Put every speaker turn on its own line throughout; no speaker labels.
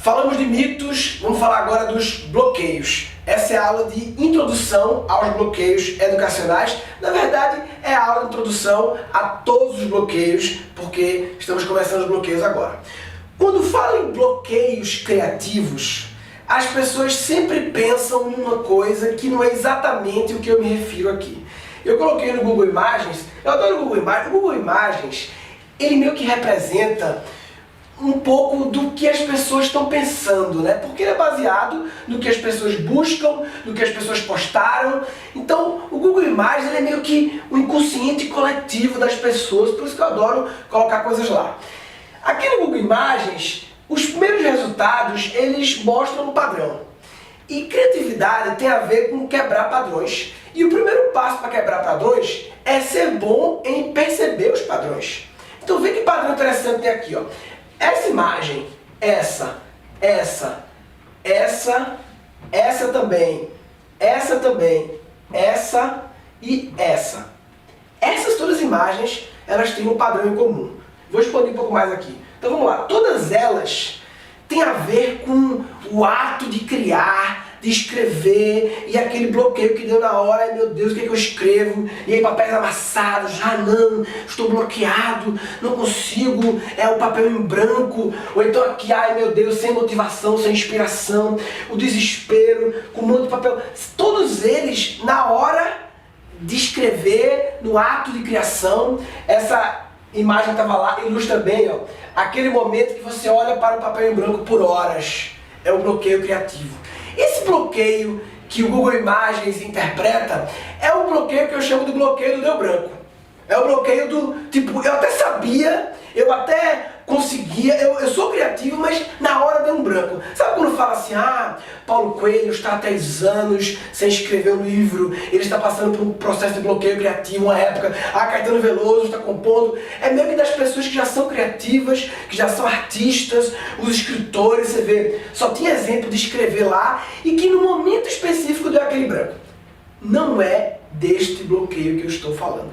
Falamos de mitos, vamos falar agora dos bloqueios. Essa é a aula de introdução aos bloqueios educacionais. Na verdade, é a aula de introdução a todos os bloqueios, porque estamos começando os bloqueios agora. Quando falo em bloqueios criativos, as pessoas sempre pensam em uma coisa que não é exatamente o que eu me refiro aqui. Eu coloquei no Google Imagens, eu adoro o Google Imagens. O Google Imagens, ele meio que representa um pouco do que as pessoas estão pensando, né? Porque ele é baseado no que as pessoas buscam, no que as pessoas postaram. Então, o Google Imagens ele é meio que o inconsciente coletivo das pessoas, por isso que eu adoro colocar coisas lá. Aqui no Google Imagens, os primeiros resultados, eles mostram um padrão. E criatividade tem a ver com quebrar padrões. E o primeiro passo para quebrar padrões é ser bom em perceber os padrões. Então, vê que padrão interessante tem aqui, ó. Essa imagem, essa também, essa e essa. Essas todas as imagens, elas têm um padrão em comum. Vou expandir um pouco mais aqui. Então vamos lá, todas elas têm a ver com o ato de criar, de escrever, e aquele bloqueio que deu na hora, ai meu Deus, o que é que eu escrevo? E aí papéis amassados, não, estou bloqueado, não consigo, é o papel em branco, ou então aqui, ai meu Deus, sem motivação, sem inspiração, o desespero, com um monte de papel. Todos eles, na hora de escrever, no ato de criação, essa imagem estava lá, ilustra bem, ó, aquele momento que você olha para o papel em branco por horas, é o bloqueio criativo. Esse bloqueio que o Google Imagens interpreta é o bloqueio que eu chamo de bloqueio do deu branco. É o bloqueio do, tipo, eu até sabia, eu até conseguia, eu sou criativo, mas na hora deu um branco. Sabe quando fala assim, Paulo Coelho está há 10 anos sem escrever um livro, ele está passando por um processo de bloqueio criativo, uma época, Caetano Veloso está compondo. É meio que das pessoas que já são criativas, que já são artistas, os escritores, você vê, só tinha exemplo de escrever lá e que no momento específico deu aquele branco. Não é deste bloqueio que eu estou falando.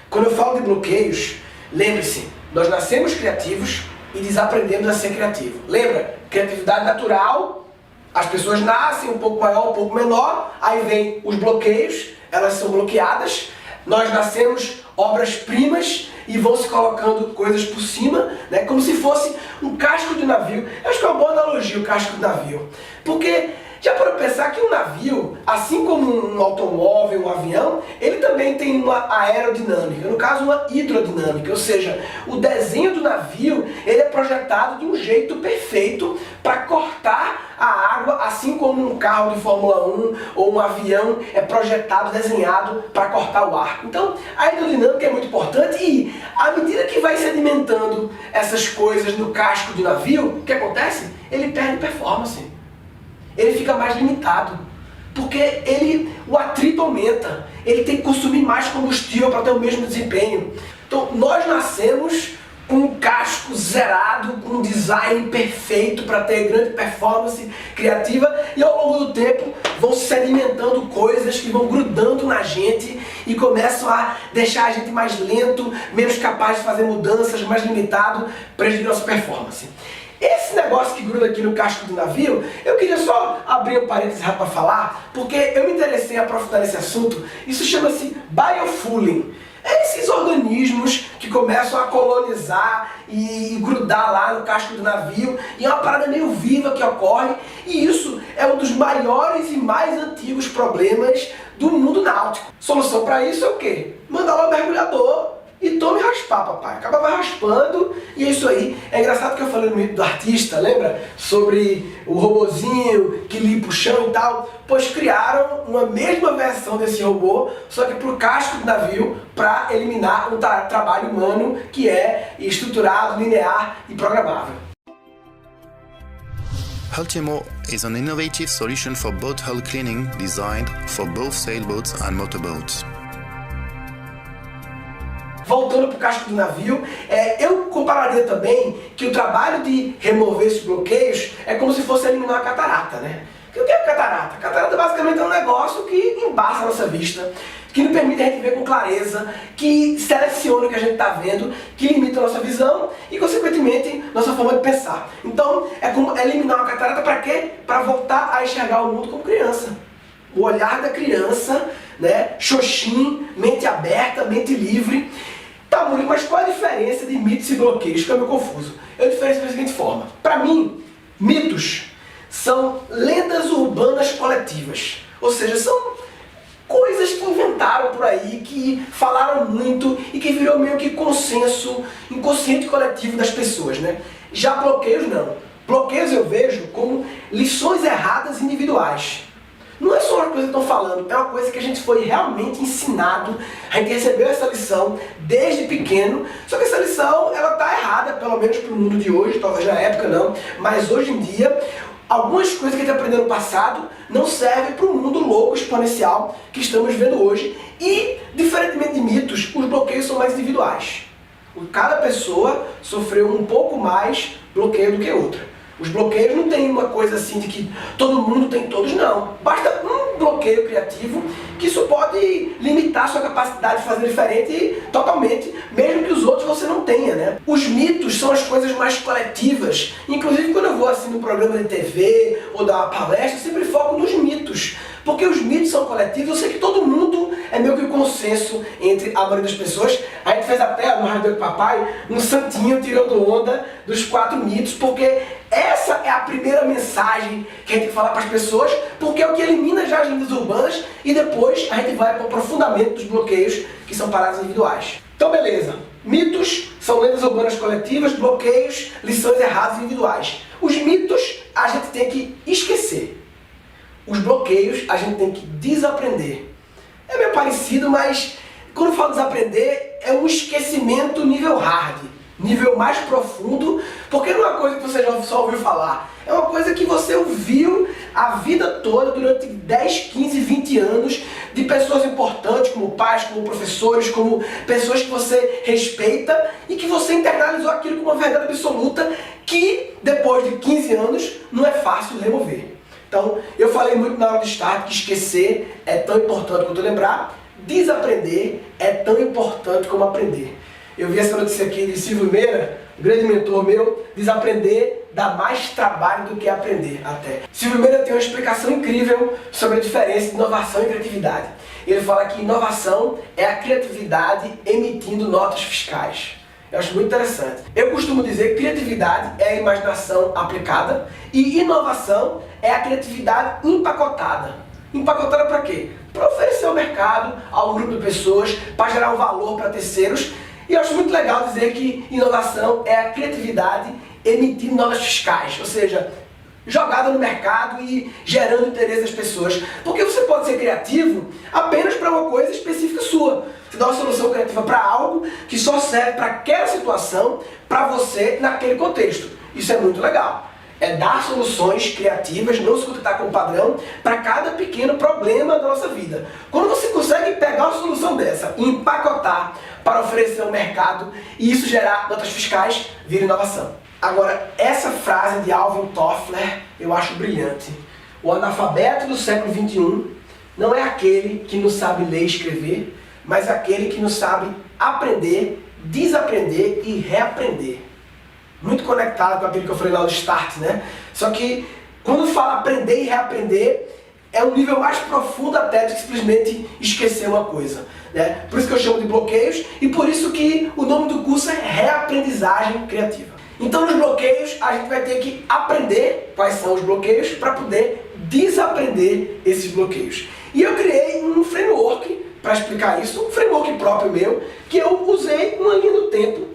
Quando eu falo de bloqueios, lembre-se, nós nascemos criativos e desaprendemos a ser criativo. Lembra? Criatividade natural, as pessoas nascem um pouco maior, um pouco menor, aí vem os bloqueios, elas são bloqueadas, nós nascemos obras-primas e vão se colocando coisas por cima, né, como se fosse um casco de navio. Eu acho que é uma boa analogia o casco de navio, porque já para pensar que um navio, assim como um automóvel, um avião, ele também tem uma aerodinâmica, no caso uma hidrodinâmica, ou seja, o desenho do navio ele é projetado de um jeito perfeito para cortar a água, assim como um carro de Fórmula 1 ou um avião é projetado, desenhado para cortar o ar. Então a hidrodinâmica é muito importante e à medida que vai sedimentando essas coisas no casco do navio, o que acontece? Ele perde performance. Ele fica mais limitado, porque o atrito aumenta, ele tem que consumir mais combustível para ter o mesmo desempenho. Então nós nascemos com um casco zerado, com um design perfeito para ter grande performance criativa e ao longo do tempo vão sedimentando coisas que vão grudando na gente e começam a deixar a gente mais lento, menos capaz de fazer mudanças, mais limitado, prejudicando a nossa performance. Esse negócio que gruda aqui no casco do navio, eu queria só abrir um parênteses rápido para falar, porque eu me interessei em aprofundar nesse assunto. Isso chama-se biofouling. É esses organismos que começam a colonizar e grudar lá no casco do navio, e é uma parada meio viva que ocorre, e isso é um dos maiores e mais antigos problemas do mundo náutico. Solução para isso é o quê? Mandar lá o mergulhador e tome raspar, papai. Acaba vai raspando e é isso aí. É engraçado que eu falei no mito do artista, lembra? Sobre o robozinho que limpa o chão e tal. Pois criaram uma mesma versão desse robô, só que pro casco do navio, para eliminar um trabalho humano que é estruturado, linear e programável.
Hultimo is an innovative solution for boat hull cleaning designed for both sailboats and motorboats.
Voltando para o casco do navio, eu compararia também que o trabalho de remover esses bloqueios é como se fosse eliminar a catarata, né? O que é catarata? Catarata basicamente é um negócio que embaça a nossa vista. que não permitem a gente ver com clareza, que seleciona o que a gente está vendo, que limita a nossa visão e, consequentemente, nossa forma de pensar. Então, é como eliminar uma catarata para quê? Para voltar a enxergar o mundo como criança. O olhar da criança, né? Xoxim, mente aberta, mente livre. Tá, Murilo, mas qual a diferença de mitos e bloqueios? Fica meio confuso. Eu diferencio da seguinte forma. Para mim, mitos são lendas urbanas coletivas. Ou seja, são coisas que inventaram por aí, que falaram muito e que virou meio que consenso inconsciente coletivo das pessoas, né? Já bloqueios não. Bloqueios eu vejo como lições erradas individuais. Não é só uma coisa que estão falando, é uma coisa que a gente foi realmente ensinado, a gente recebeu essa lição desde pequeno, só que essa lição, ela está errada, pelo menos para o mundo de hoje, talvez na época não, mas hoje em dia, algumas coisas que a gente aprendeu no passado não servem para o mundo louco, exponencial que estamos vendo hoje. E, diferentemente de mitos, os bloqueios são mais individuais. Cada pessoa sofreu um pouco mais bloqueio do que outra. Os bloqueios não tem uma coisa assim de que todo mundo tem todos, não. Basta um bloqueio criativo que isso pode limitar a sua capacidade de fazer diferente totalmente, mesmo que os outros você não tenha, né? Os mitos são as coisas mais coletivas. Inclusive quando eu vou assim no programa de TV ou dar uma palestra, eu sempre foco nos mitos. Porque os mitos são coletivos, eu sei que todo mundo é meio que o consenso entre a maioria das pessoas. A gente fez até no Rádio do Papai um santinho tirando onda dos 4 mitos, porque essa é a primeira mensagem que a gente tem que falar para as pessoas, porque é o que elimina já as lendas urbanas e depois a gente vai para o aprofundamento dos bloqueios, que são paradas individuais. Então beleza, mitos são lendas urbanas coletivas, bloqueios, lições erradas individuais. Os mitos a gente tem que esquecer. Os bloqueios a gente tem que desaprender. É meio parecido, mas quando eu falo desaprender, é um esquecimento nível hard, nível mais profundo, porque não é uma coisa que você já só ouviu falar, é uma coisa que você ouviu a vida toda, durante 10, 15, 20 anos, de pessoas importantes, como pais, como professores, como pessoas que você respeita e que você internalizou aquilo como uma verdade absoluta que, depois de 15 anos, não é fácil remover. Então, eu falei muito na aula de start que esquecer é tão importante quanto lembrar, desaprender é tão importante como aprender. Eu vi essa notícia aqui de Silvio Meira, um grande mentor meu, desaprender dá mais trabalho do que aprender até. Silvio Meira tem uma explicação incrível sobre a diferença de inovação e criatividade. Ele fala que inovação é a criatividade emitindo notas fiscais. Eu acho muito interessante. Eu costumo dizer que criatividade é a imaginação aplicada e inovação é a criatividade empacotada. Empacotada para quê? Para oferecer ao mercado, ao grupo de pessoas, para gerar um valor para terceiros. E eu acho muito legal dizer que inovação é a criatividade emitindo notas fiscais, ou seja, jogada no mercado e gerando interesse das pessoas. Porque você pode ser criativo apenas para uma coisa específica sua. Você dá uma solução criativa para algo que só serve para aquela situação, para você, naquele contexto. Isso é muito legal. É dar soluções criativas, não se contentar com o padrão, para cada pequeno problema da nossa vida. Quando você consegue pegar uma solução dessa e empacotar para oferecer ao mercado e isso gerar notas fiscais, vira inovação. Agora, essa frase de Alvin Toffler eu acho brilhante. O analfabeto do século XXI não é aquele que não sabe ler e escrever, mas aquele que não sabe aprender, desaprender e reaprender. Muito conectado com aquilo que eu falei lá do start, né? Só que quando fala aprender e reaprender, é um nível mais profundo até do que simplesmente esquecer uma coisa, né? Por isso que eu chamo de bloqueios e por isso que o nome do curso é Reaprendizagem Criativa. Então nos bloqueios a gente vai ter que aprender quais são os bloqueios para poder desaprender esses bloqueios. E eu criei um framework para explicar isso, um framework próprio meu, que eu usei uma linha do tempo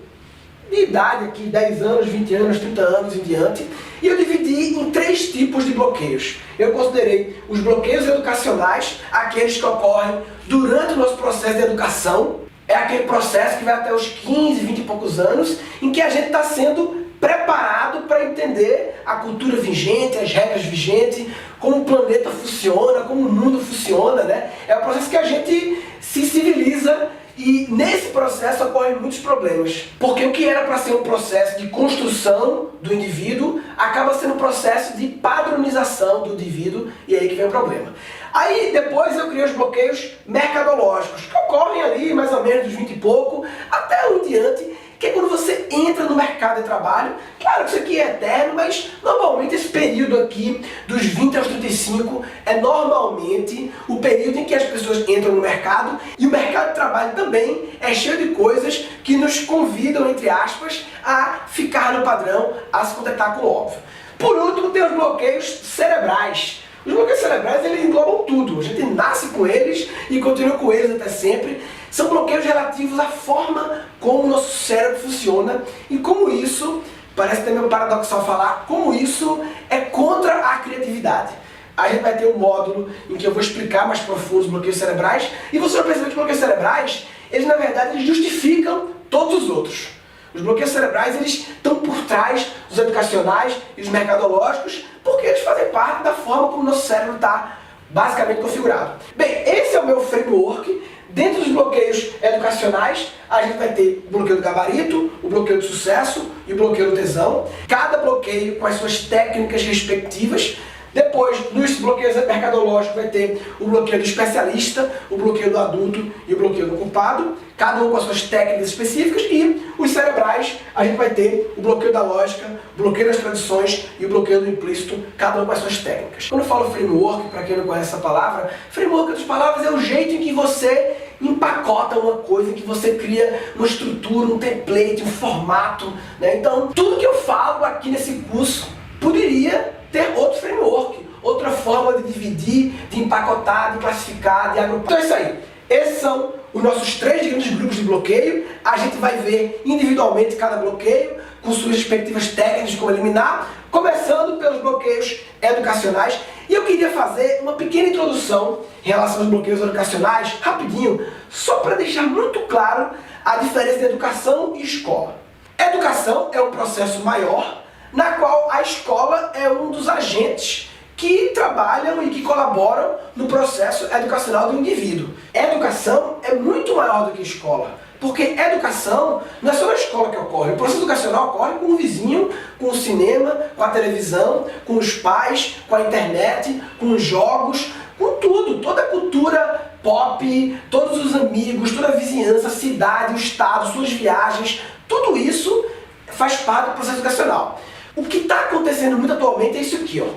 de idade aqui, 10 anos, 20 anos, 30 anos em diante, e eu dividi em 3 tipos de bloqueios. Eu considerei os bloqueios educacionais, aqueles que ocorrem durante o nosso processo de educação, é aquele processo que vai até os 15, 20 e poucos anos, em que a gente está sendo preparado para entender a cultura vigente, as regras vigentes, como o planeta funciona, como o mundo funciona, né? É o processo que a gente se civiliza. E nesse processo ocorrem muitos problemas, porque o que era para ser um processo de construção do indivíduo acaba sendo um processo de padronização do indivíduo, e é aí que vem o problema. Aí depois eu criei os bloqueios mercadológicos, que ocorrem ali mais ou menos dos 20 e pouco até um diante, que é quando você entra no mercado de trabalho. Claro que isso aqui é eterno, mas normalmente esse período aqui, dos 20 aos 35, é normalmente o período em que as pessoas entram no mercado, e o mercado de trabalho também é cheio de coisas que nos convidam, entre aspas, a ficar no padrão, a se contentar com o óbvio. Por último, tem os bloqueios cerebrais. Os bloqueios cerebrais, eles englobam tudo. A gente nasce com eles e continua com eles até sempre. São bloqueios relativos à forma como o nosso cérebro funciona e como isso, parece até meio paradoxal falar, como isso é contra a criatividade. A gente vai ter um módulo em que eu vou explicar mais profundo os bloqueios cerebrais, e você vai perceber que os bloqueios cerebrais, eles na verdade eles justificam todos os outros. Os bloqueios cerebrais, eles estão por trás dos educacionais e dos mercadológicos, porque eles fazem parte da forma como o nosso cérebro está basicamente configurado. Bem, esse é o meu framework. Dentro dos bloqueios educacionais, a gente vai ter o bloqueio do gabarito, o bloqueio do sucesso e o bloqueio do tesão. Cada bloqueio com as suas técnicas respectivas. Depois, nos bloqueios mercadológicos, vai ter o bloqueio do especialista, o bloqueio do adulto e o bloqueio do culpado, cada um com as suas técnicas específicas. E os cerebrais, a gente vai ter o bloqueio da lógica, o bloqueio das tradições e o bloqueio do implícito, cada um com as suas técnicas. Quando eu falo framework, para quem não conhece essa palavra, framework, outras palavras, é o jeito em que você empacota uma coisa, em que você cria uma estrutura, um template, um formato, né? Então, tudo que eu falo aqui nesse curso poderia ter outro framework, outra forma de dividir, de empacotar, de classificar, de agrupar. Então é isso aí. Esses são os nossos 3 grandes grupos de bloqueio. A gente vai ver individualmente cada bloqueio, com suas respectivas técnicas de como eliminar, começando pelos bloqueios educacionais. E eu queria fazer uma pequena introdução em relação aos bloqueios educacionais, rapidinho, só para deixar muito claro a diferença de educação e escola. Educação é um processo maior, na qual a escola é um dos agentes que trabalham e que colaboram no processo educacional do indivíduo. Educação é muito maior do que escola, porque educação não é só na escola que ocorre. O processo educacional ocorre com o vizinho, com o cinema, com a televisão, com os pais, com a internet, com os jogos, com tudo, toda a cultura pop, todos os amigos, toda a vizinhança, a cidade, o estado, suas viagens, tudo isso faz parte do processo educacional. O que está acontecendo muito atualmente é isso aqui, ó.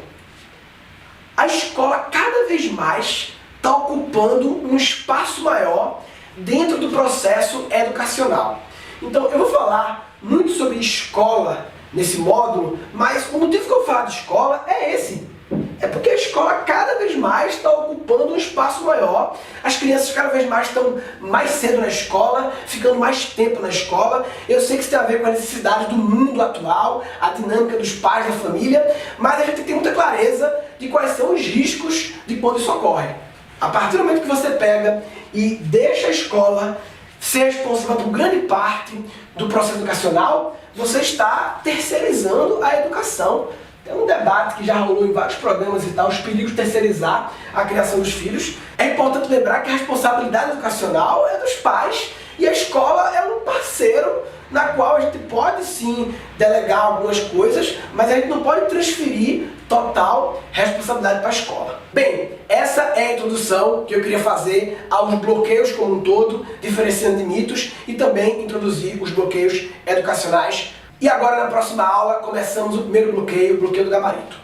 A escola cada vez mais está ocupando um espaço maior dentro do processo educacional. Então eu vou falar muito sobre escola nesse módulo, mas o motivo que eu falo de escola é esse. É porque a escola cada vez mais está ocupando um espaço maior. As crianças cada vez mais estão mais cedo na escola, ficando mais tempo na escola. Eu sei que isso tem a ver com a necessidade do mundo atual, a dinâmica dos pais, da família, mas a gente tem muita clareza de quais são os riscos de quando isso ocorre. A partir do momento que você pega e deixa a escola ser responsável por grande parte do processo educacional, você está terceirizando a educação. Tem um debate que já rolou em vários programas e tal, os perigos de terceirizar a criação dos filhos. É importante lembrar que a responsabilidade educacional é dos pais e a escola é um parceiro na qual a gente pode sim delegar algumas coisas, mas a gente não pode transferir total responsabilidade para a escola. Bem, essa é a introdução que eu queria fazer aos bloqueios como um todo, diferenciando de mitos, e também introduzir os bloqueios educacionais. E agora, na próxima aula, começamos o primeiro bloqueio, o bloqueio do gabarito.